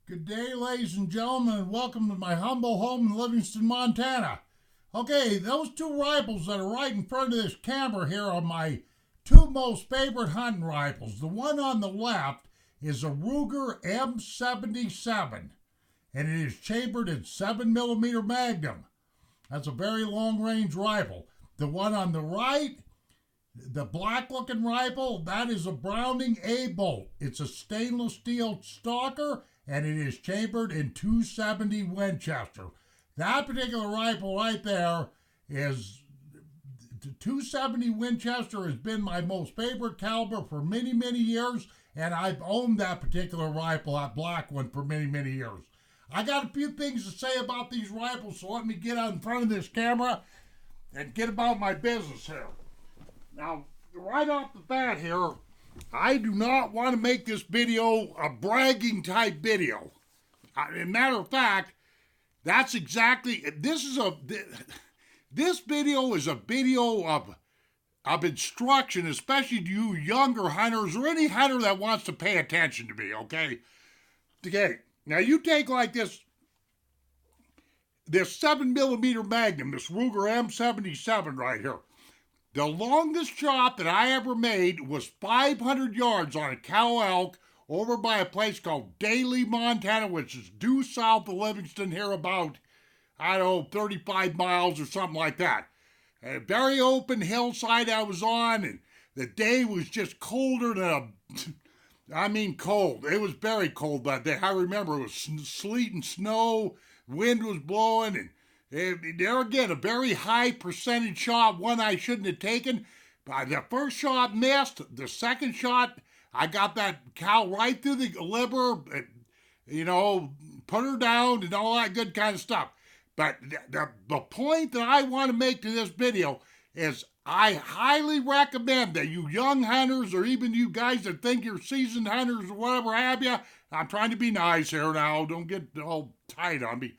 Good day, ladies and gentlemen, and welcome to my humble home in Livingston, Montana. Okay, those two rifles that are right in front of this camera here are my two most favorite hunting rifles. The one on the left is a Ruger M77, and it is chambered in 7mm Magnum. That's a very long-range rifle. The one on the right, the black-looking rifle, that is a Browning A-bolt. It's a stainless steel stalker, and it is chambered in 270 Winchester. That particular rifle right there is the 270 Winchester has been my most favorite caliber for many, many years, and I've owned that particular rifle, that black one, for many, many years. I got a few things to say about these rifles, so let me get out in front of this camera and get about my business here. Now, right off the bat here, I do not want to make this video a bragging type video. As a matter of fact, that's exactly, this video is a video of instruction, especially to you younger hunters or any hunter that wants to pay attention to me, okay? Okay, now you take like this 7mm Magnum, this Ruger M77 right here. The longest shot that I ever made was 500 yards on a cow elk over by a place called Daly, Montana, which is due south of Livingston here about, 35 miles or something like that. A very open hillside I was on, and the day was just colder than cold. It was very cold that day. I remember it was sleet and snow, wind was blowing, and there again, a very high percentage shot, one I shouldn't have taken. The first shot missed. The second shot, I got that cow right through the liver, put her down and all that good kind of stuff. But the point that I want to make to this video is I highly recommend that you young hunters, or even you guys that think you're seasoned hunters or whatever have you, I'm trying to be nice here now, don't get all tight on me.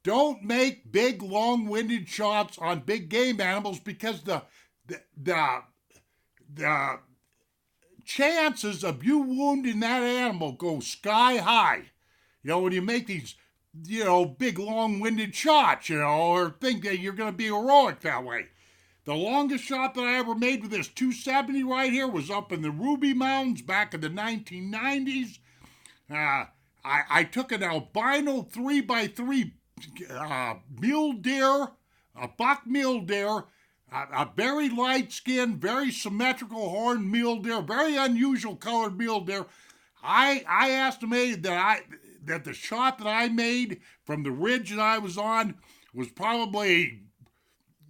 Don't make big, long-winded shots on big game animals, because the chances of you wounding that animal go sky high. When you make these, big, long-winded shots, or think that you're going to be heroic that way. The longest shot that I ever made with this 270 right here was up in the Ruby Mountains back in the 1990s. I took an albino 3x3 mule deer, a buck mule deer, a very light skinned, very symmetrical horned mule deer, very unusual colored mule deer. I estimated that the shot that I made from the ridge that I was on was probably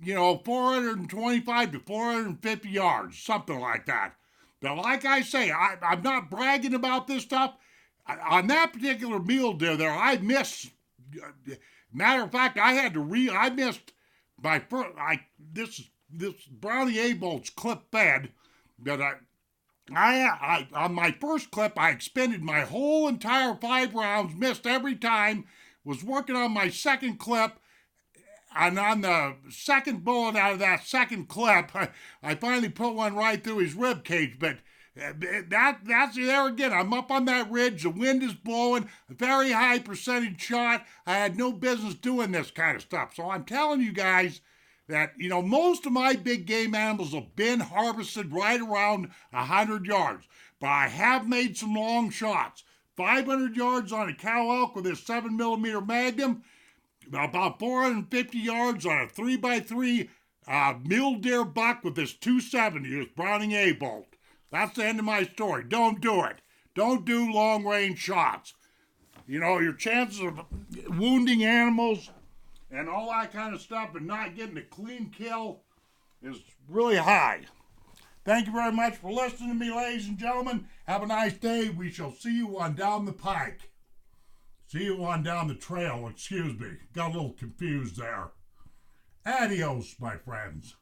425 to 450 yards, something like that. But like I say, I'm not bragging about this stuff. On that particular mule deer there, I missed. Matter of fact, I missed my first. This Brownie A-bolt's clip fed, but I on my first clip I expended my whole entire 5 rounds, missed every time. Was working on my second clip, and on the second bullet out of that second clip, I finally put one right through his rib cage, but. That's there again. I'm up on that ridge. The wind is blowing. A very high percentage shot. I had no business doing this kind of stuff. So I'm telling you guys that, most of my big game animals have been harvested right around 100 yards. But I have made some long shots. 500 yards on a cow elk with this 7mm Magnum. About 450 yards on a 3x3 mule deer buck with this 270, this Browning A-bolt. That's the end of my story. Don't do it. Don't do long-range shots. Your chances of wounding animals and all that kind of stuff and not getting a clean kill is really high. Thank you very much for listening to me, ladies and gentlemen. Have a nice day. We shall see you on down the pike. See you on down the trail, excuse me. Got a little confused there. Adios, my friends.